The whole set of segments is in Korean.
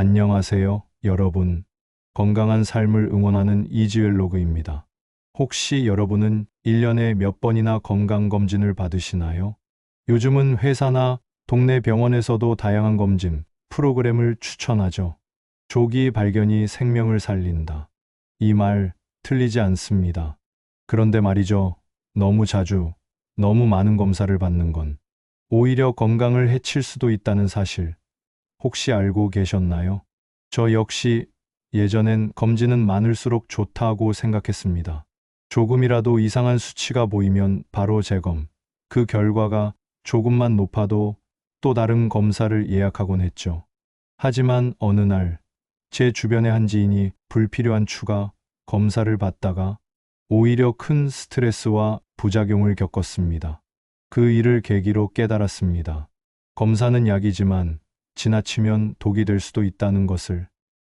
안녕하세요, 여러분. 건강한 삶을 응원하는 이지웰 로그입니다. 혹시 여러분은 1년에 몇 번이나 건강검진을 받으시나요? 요즘은 회사나 동네 병원에서도 다양한 검진 프로그램을 추천하죠. 조기 발견이 생명을 살린다. 이 말 틀리지 않습니다. 그런데 말이죠. 너무 자주, 너무 많은 검사를 받는 건 오히려 건강을 해칠 수도 있다는 사실 혹시 알고 계셨나요? 저 역시 예전엔 검진은 많을수록 좋다고 생각했습니다. 조금이라도 이상한 수치가 보이면 바로 재검. 그 결과가 조금만 높아도 또 다른 검사를 예약하곤 했죠. 하지만 어느 날 제 주변의 한 지인이 불필요한 추가 검사를 받다가 오히려 큰 스트레스와 부작용을 겪었습니다. 그 일을 계기로 깨달았습니다. 검사는 약이지만 지나치면 독이 될 수도 있다는 것을.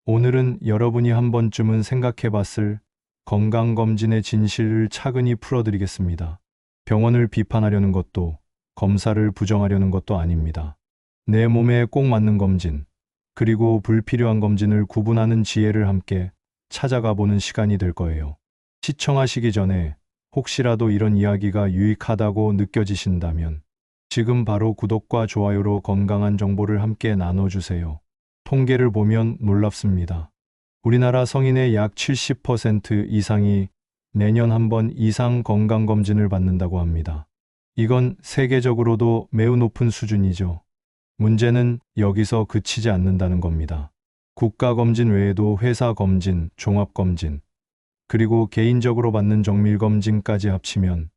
오늘은 여러분이 한 번쯤은 생각해 봤을 건강검진의 진실을 차근히 풀어드리겠습니다. 병원을 비판하려는 것도 검사를 부정하려는 것도 아닙니다. 내 몸에 꼭 맞는 검진, 그리고 불필요한 검진을 구분하는 지혜를 함께 찾아가 보는 시간이 될 거예요. 시청하시기 전에 혹시라도 이런 이야기가 유익하다고 느껴지신다면 지금 바로 구독과 좋아요로 건강한 정보를 함께 나눠주세요. 통계를 보면 놀랍습니다. 우리나라 성인의 약 70% 이상이 매년 한 번 이상 건강검진을 받는다고 합니다. 이건 세계적으로도 매우 높은 수준이죠. 문제는 여기서 그치지 않는다는 겁니다. 국가검진 외에도 회사검진, 종합검진, 그리고 개인적으로 받는 정밀검진까지 합치면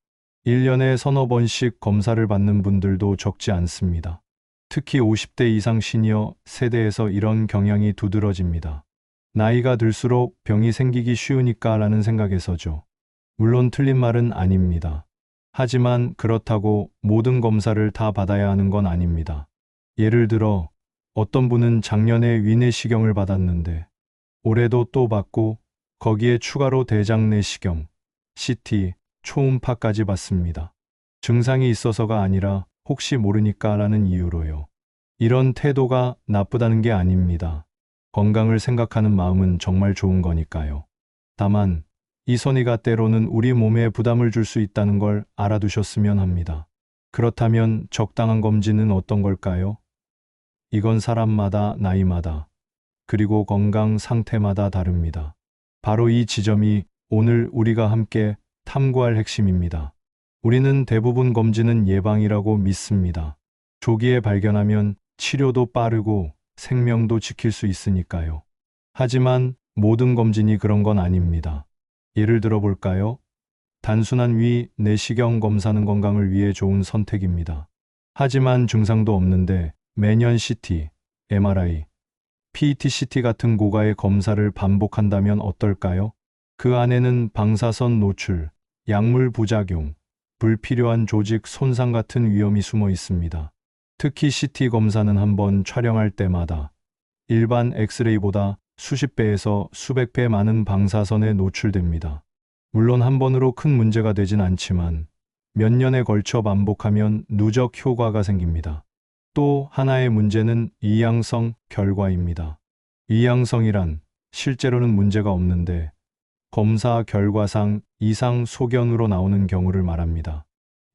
1년에 서너 번씩 검사를 받는 분들도 적지 않습니다. 특히 50대 이상 시니어 세대에서 이런 경향이 두드러집니다. 나이가 들수록 병이 생기기 쉬우니까라는 생각에서죠. 물론 틀린 말은 아닙니다. 하지만 그렇다고 모든 검사를 다 받아야 하는 건 아닙니다. 예를 들어 어떤 분은 작년에 위내시경을 받았는데 올해도 또 받고 거기에 추가로 대장내시경, CT, 초음파까지 받습니다. 증상이 있어서가 아니라 혹시 모르니까라는 이유로요. 이런 태도가 나쁘다는 게 아닙니다. 건강을 생각하는 마음은 정말 좋은 거니까요. 다만 이 선의가 때로는 우리 몸에 부담을 줄 수 있다는 걸 알아두셨으면 합니다. 그렇다면 적당한 검진은 어떤 걸까요? 이건 사람마다, 나이마다, 그리고 건강 상태마다 다릅니다. 바로 이 지점이 오늘 우리가 함께 탐구할 핵심입니다. 우리는 대부분 검진은 예방이라고 믿습니다. 조기에 발견하면 치료도 빠르고 생명도 지킬 수 있으니까요. 하지만 모든 검진이 그런 건 아닙니다. 예를 들어 볼까요? 단순한 위, 내시경 검사는 건강을 위해 좋은 선택입니다. 하지만 증상도 없는데 매년 CT, MRI, PET-CT 같은 고가의 검사를 반복한다면 어떨까요? 그 안에는 방사선 노출, 약물 부작용, 불필요한 조직 손상 같은 위험이 숨어 있습니다. 특히 CT 검사는 한 번 촬영할 때마다 일반 엑스레이보다 수십 배에서 수백 배 많은 방사선에 노출됩니다. 물론 한 번으로 큰 문제가 되진 않지만 몇 년에 걸쳐 반복하면 누적 효과가 생깁니다. 또 하나의 문제는 이양성 결과입니다. 이양성이란 실제로는 문제가 없는데 검사 결과상 이상 소견으로 나오는 경우를 말합니다.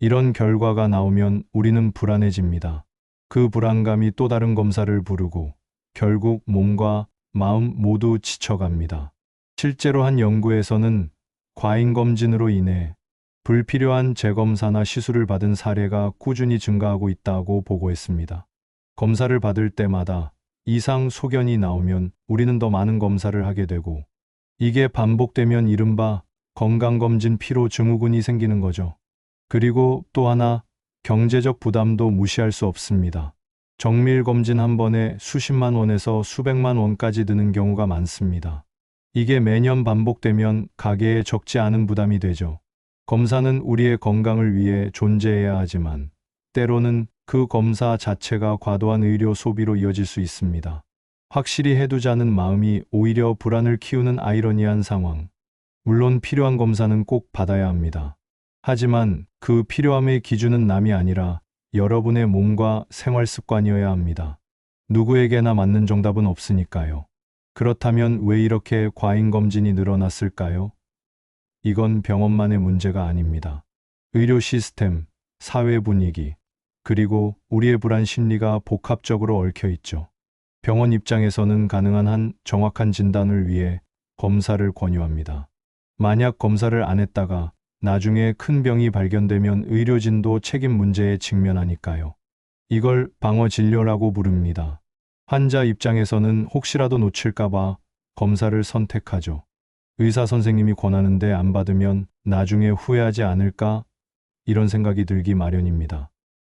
이런 결과가 나오면 우리는 불안해집니다. 그 불안감이 또 다른 검사를 부르고 결국 몸과 마음 모두 지쳐갑니다. 실제로 한 연구에서는 과잉검진으로 인해 불필요한 재검사나 시술을 받은 사례가 꾸준히 증가하고 있다고 보고했습니다. 검사를 받을 때마다 이상 소견이 나오면 우리는 더 많은 검사를 하게 되고 이게 반복되면 이른바 건강검진 피로 증후군이 생기는 거죠. 그리고 또 하나 경제적 부담도 무시할 수 없습니다. 정밀검진 한 번에 수십만 원에서 수백만 원까지 드는 경우가 많습니다. 이게 매년 반복되면 가계에 적지 않은 부담이 되죠. 검사는 우리의 건강을 위해 존재해야 하지만 때로는 그 검사 자체가 과도한 의료 소비로 이어질 수 있습니다. 확실히 해두자는 마음이 오히려 불안을 키우는 아이러니한 상황. 물론 필요한 검사는 꼭 받아야 합니다. 하지만 그 필요함의 기준은 남이 아니라 여러분의 몸과 생활 습관이어야 합니다. 누구에게나 맞는 정답은 없으니까요. 그렇다면 왜 이렇게 과잉 검진이 늘어났을까요? 이건 병원만의 문제가 아닙니다. 의료 시스템, 사회 분위기, 그리고 우리의 불안 심리가 복합적으로 얽혀 있죠. 병원 입장에서는 가능한 한 정확한 진단을 위해 검사를 권유합니다. 만약 검사를 안 했다가 나중에 큰 병이 발견되면 의료진도 책임 문제에 직면하니까요. 이걸 방어 진료라고 부릅니다. 환자 입장에서는 혹시라도 놓칠까봐 검사를 선택하죠. 의사 선생님이 권하는데 안 받으면 나중에 후회하지 않을까? 이런 생각이 들기 마련입니다.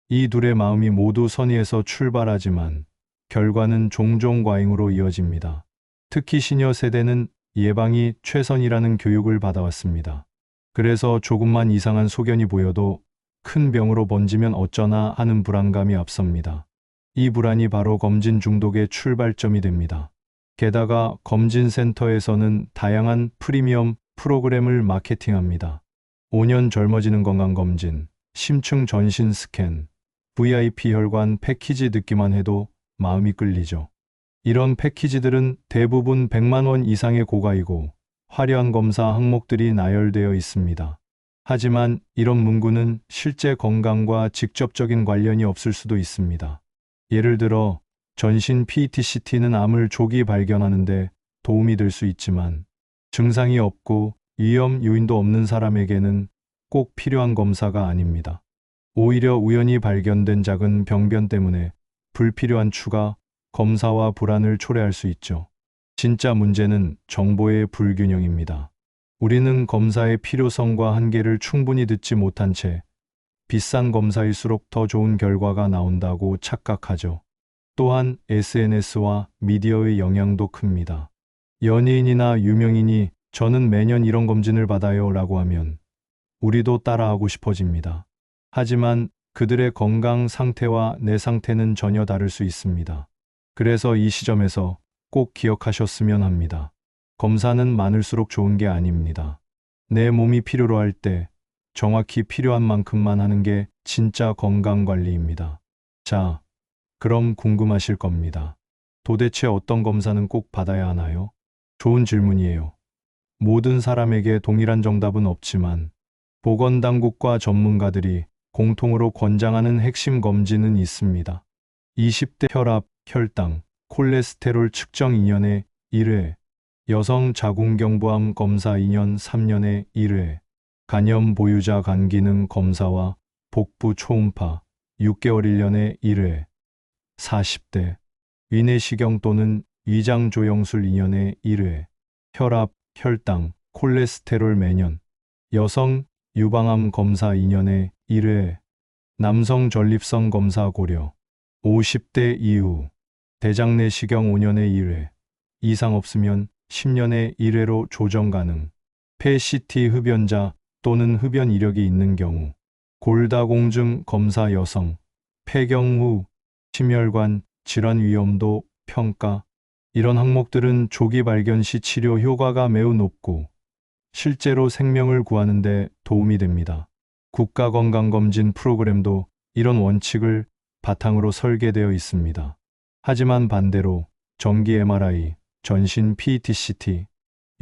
이 둘의 마음이 모두 선의에서 출발하지만 결과는 종종 과잉으로 이어집니다. 특히 시니어 세대는 예방이 최선이라는 교육을 받아왔습니다. 그래서 조금만 이상한 소견이 보여도 큰 병으로 번지면 어쩌나 하는 불안감이 앞섭니다. 이 불안이 바로 검진 중독의 출발점이 됩니다. 게다가 검진센터에서는 다양한 프리미엄 프로그램을 마케팅합니다. 5년 젊어지는 건강검진, 심층 전신 스캔, VIP 혈관 패키지 듣기만 해도 마음이 끌리죠. 이런 패키지들은 대부분 100만 원 이상의 고가이고 화려한 검사 항목들이 나열되어 있습니다. 하지만 이런 문구는 실제 건강과 직접적인 관련이 없을 수도 있습니다. 예를 들어 전신 PET-CT는 암을 조기 발견하는데 도움이 될 수 있지만 증상이 없고 위험 요인도 없는 사람에게는 꼭 필요한 검사가 아닙니다. 오히려 우연히 발견된 작은 병변 때문에 불필요한 추가 검사와 불안을 초래할 수 있죠. 진짜 문제는 정보의 불균형입니다. 우리는 검사의 필요성과 한계를 충분히 듣지 못한 채 비싼 검사일수록 더 좋은 결과가 나온다고 착각하죠. 또한 SNS와 미디어의 영향도 큽니다. 연예인이나 유명인이 저는 매년 이런 검진을 받아요 라고 하면 우리도 따라하고 싶어집니다. 하지만 그들의 건강 상태와 내 상태는 전혀 다를 수 있습니다. 그래서 이 시점에서 꼭 기억하셨으면 합니다. 검사는 많을수록 좋은 게 아닙니다. 내 몸이 필요로 할 때 정확히 필요한 만큼만 하는 게 진짜 건강관리입니다. 자, 그럼 궁금하실 겁니다. 도대체 어떤 검사는 꼭 받아야 하나요? 좋은 질문이에요. 모든 사람에게 동일한 정답은 없지만 보건당국과 전문가들이 공통으로 권장하는 핵심 검진은 있습니다. 20대 혈압, 혈당, 콜레스테롤 측정 2년에 1회, 여성 자궁경부암 검사 2년 3년에 1회, 간염 보유자 간기능 검사와 복부 초음파 6개월 1년에 1회, 40대 위내시경 또는 위장조영술 2년에 1회, 혈압, 혈당, 콜레스테롤 매년, 여성 유방암 검사 2년에 1회, 남성 전립선 검사 고려, 50대 이후, 대장내시경 5년에 1회, 이상 없으면 10년에 1회로 조정 가능, 폐CT 흡연자 또는 흡연 이력이 있는 경우, 골다공증 검사 여성, 폐경 후, 심혈관 질환 위험도 평가, 이런 항목들은 조기 발견 시 치료 효과가 매우 높고 실제로 생명을 구하는 데 도움이 됩니다. 국가건강검진 프로그램도 이런 원칙을 바탕으로 설계되어 있습니다. 하지만 반대로 정기 MRI, 전신 PET-CT,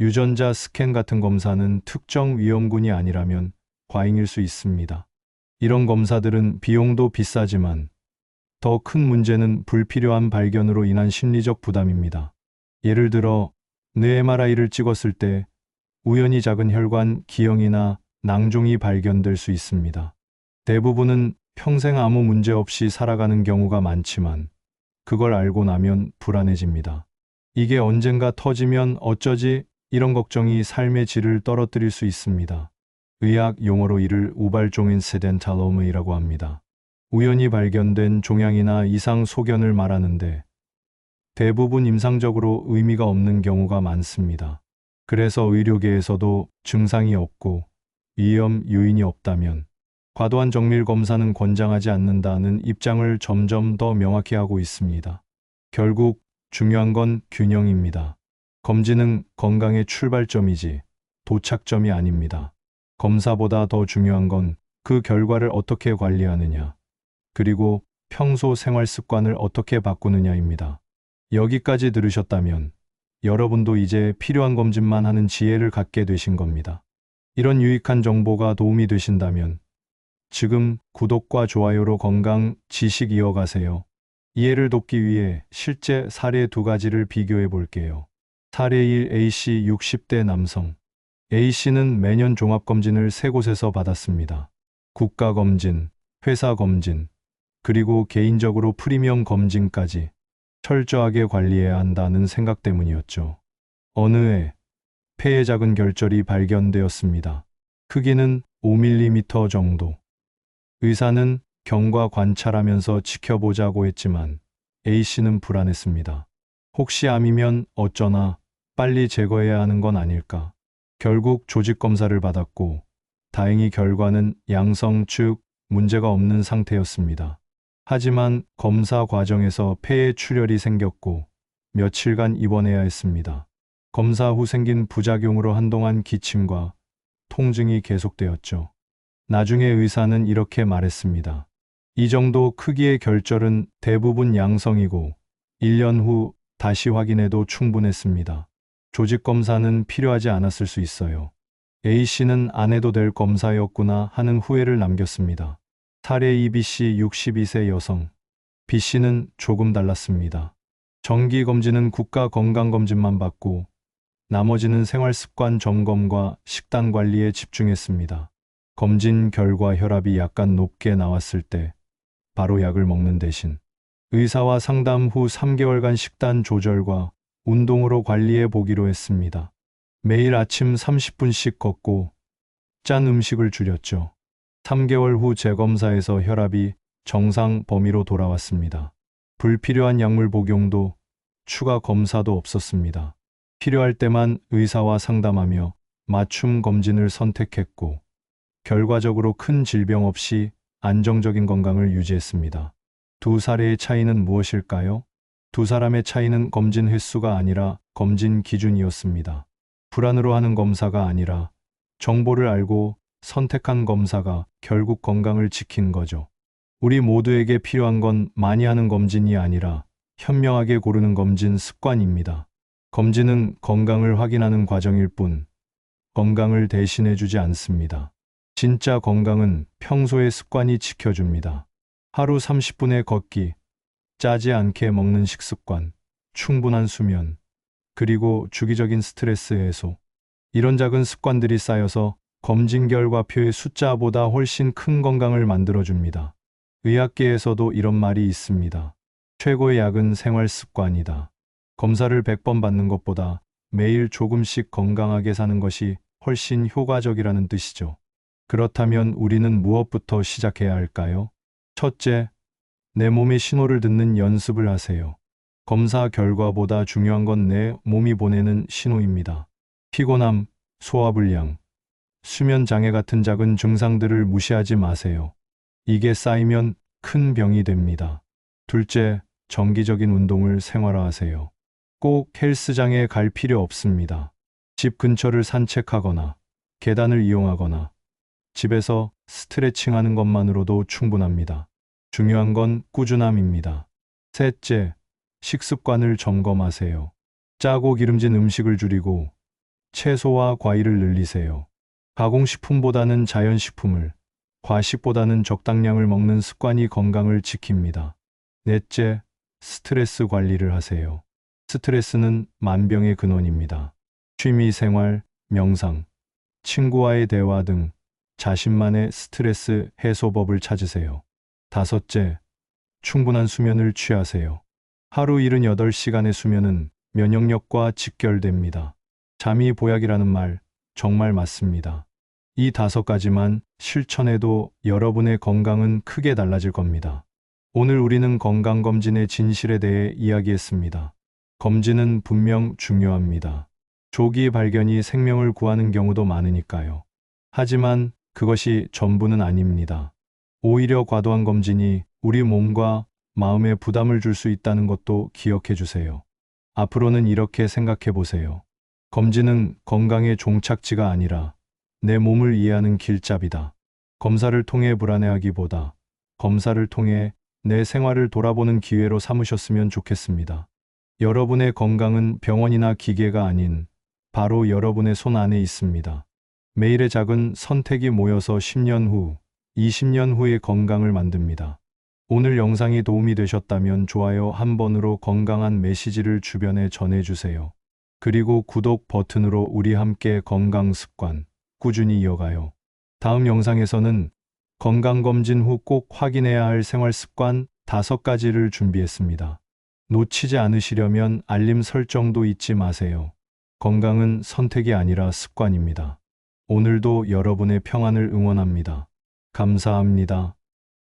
유전자 스캔 같은 검사는 특정 위험군이 아니라면 과잉일 수 있습니다. 이런 검사들은 비용도 비싸지만 더 큰 문제는 불필요한 발견으로 인한 심리적 부담입니다. 예를 들어 뇌 MRI를 찍었을 때 우연히 작은 혈관 기형이나 낭종이 발견될 수 있습니다. 대부분은 평생 아무 문제 없이 살아가는 경우가 많지만 그걸 알고 나면 불안해집니다. 이게 언젠가 터지면 어쩌지? 이런 걱정이 삶의 질을 떨어뜨릴 수 있습니다. 의학 용어로 이를 우발종 인시덴탈로무이라고 합니다. 우연히 발견된 종양이나 이상 소견을 말하는데 대부분 임상적으로 의미가 없는 경우가 많습니다. 그래서 의료계에서도 증상이 없고 위험 요인이 없다면 과도한 정밀 검사는 권장하지 않는다는 입장을 점점 더 명확히 하고 있습니다. 결국 중요한 건 균형입니다. 검진은 건강의 출발점이지 도착점이 아닙니다. 검사보다 더 중요한 건 그 결과를 어떻게 관리하느냐, 그리고 평소 생활 습관을 어떻게 바꾸느냐입니다. 여기까지 들으셨다면 여러분도 이제 필요한 검진만 하는 지혜를 갖게 되신 겁니다. 이런 유익한 정보가 도움이 되신다면 지금 구독과 좋아요로 건강 지식 이어가세요. 이해를 돕기 위해 실제 사례 두 가지를 비교해 볼게요. 사례 1, A씨 60대 남성. A씨는 매년 종합검진을 세 곳에서 받았습니다. 국가검진, 회사검진, 그리고 개인적으로 프리미엄 검진까지 철저하게 관리해야 한다는 생각 때문이었죠. 어느 해 폐에 작은 결절이 발견되었습니다. 크기는 5mm 정도. 의사는 경과 관찰하면서 지켜보자고 했지만 A씨는 불안했습니다. 혹시 암이면 어쩌나 빨리 제거해야 하는 건 아닐까. 결국 조직 검사를 받았고 다행히 결과는 양성 즉 문제가 없는 상태였습니다. 하지만 검사 과정에서 폐에 출혈이 생겼고 며칠간 입원해야 했습니다. 검사 후 생긴 부작용으로 한동안 기침과 통증이 계속되었죠. 나중에 의사는 이렇게 말했습니다. 이 정도 크기의 결절은 대부분 양성이고 1년 후 다시 확인해도 충분했습니다. 조직 검사는 필요하지 않았을 수 있어요. A씨는 안 해도 될 검사였구나 하는 후회를 남겼습니다. 사례 2, B씨 62세 여성. B씨는 조금 달랐습니다. 정기검진은 국가건강검진만 받고 나머지는 생활습관 점검과 식단 관리에 집중했습니다. 검진 결과 혈압이 약간 높게 나왔을 때 바로 약을 먹는 대신 의사와 상담 후 3개월간 식단 조절과 운동으로 관리해 보기로 했습니다. 매일 아침 30분씩 걷고 짠 음식을 줄였죠. 3개월 후 재검사에서 혈압이 정상 범위로 돌아왔습니다. 불필요한 약물 복용도 추가 검사도 없었습니다. 필요할 때만 의사와 상담하며 맞춤 검진을 선택했고 결과적으로 큰 질병 없이 안정적인 건강을 유지했습니다. 두 사례의 차이는 무엇일까요? 두 사람의 차이는 검진 횟수가 아니라 검진 기준이었습니다. 불안으로 하는 검사가 아니라 정보를 알고 선택한 검사가 결국 건강을 지킨 거죠. 우리 모두에게 필요한 건 많이 하는 검진이 아니라 현명하게 고르는 검진 습관입니다. 검진은 건강을 확인하는 과정일 뿐 건강을 대신해 주지 않습니다. 진짜 건강은 평소의 습관이 지켜줍니다. 하루 30분의 걷기, 짜지 않게 먹는 식습관, 충분한 수면, 그리고 주기적인 스트레스 해소. 이런 작은 습관들이 쌓여서 검진 결과표의 숫자보다 훨씬 큰 건강을 만들어줍니다. 의학계에서도 이런 말이 있습니다. 최고의 약은 생활 습관이다. 검사를 100번 받는 것보다 매일 조금씩 건강하게 사는 것이 훨씬 효과적이라는 뜻이죠. 그렇다면 우리는 무엇부터 시작해야 할까요? 첫째, 내 몸의 신호를 듣는 연습을 하세요. 검사 결과보다 중요한 건 내 몸이 보내는 신호입니다. 피곤함, 소화불량, 수면 장애 같은 작은 증상들을 무시하지 마세요. 이게 쌓이면 큰 병이 됩니다. 둘째, 정기적인 운동을 생활화하세요. 꼭 헬스장에 갈 필요 없습니다. 집 근처를 산책하거나 계단을 이용하거나 집에서 스트레칭하는 것만으로도 충분합니다. 중요한 건 꾸준함입니다. 셋째, 식습관을 점검하세요. 짜고 기름진 음식을 줄이고 채소와 과일을 늘리세요. 가공식품보다는 자연식품을, 과식보다는 적당량을 먹는 습관이 건강을 지킵니다. 넷째, 스트레스 관리를 하세요. 스트레스는 만병의 근원입니다. 취미 생활, 명상, 친구와의 대화 등 자신만의 스트레스 해소법을 찾으세요. 다섯째, 충분한 수면을 취하세요. 하루 78시간의 수면은 면역력과 직결됩니다. 잠이 보약이라는 말 정말 맞습니다. 이 5가지만 실천해도 여러분의 건강은 크게 달라질 겁니다. 오늘 우리는 건강검진의 진실에 대해 이야기했습니다. 검진은 분명 중요합니다. 조기 발견이 생명을 구하는 경우도 많으니까요. 하지만 그것이 전부는 아닙니다. 오히려 과도한 검진이 우리 몸과 마음에 부담을 줄 수 있다는 것도 기억해 주세요. 앞으로는 이렇게 생각해 보세요. 검진은 건강의 종착지가 아니라 내 몸을 이해하는 길잡이다. 검사를 통해 불안해하기보다 검사를 통해 내 생활을 돌아보는 기회로 삼으셨으면 좋겠습니다. 여러분의 건강은 병원이나 기계가 아닌 바로 여러분의 손 안에 있습니다. 매일의 작은 선택이 모여서 10년 후, 20년 후의 건강을 만듭니다. 오늘 영상이 도움이 되셨다면 좋아요 한 번으로 건강한 메시지를 주변에 전해주세요. 그리고 구독 버튼으로 우리 함께 건강 습관 꾸준히 이어가요. 다음 영상에서는 건강검진 후 꼭 확인해야 할 생활 습관 5가지를 준비했습니다. 놓치지 않으시려면 알림 설정도 잊지 마세요. 건강은 선택이 아니라 습관입니다. 오늘도 여러분의 평안을 응원합니다. 감사합니다.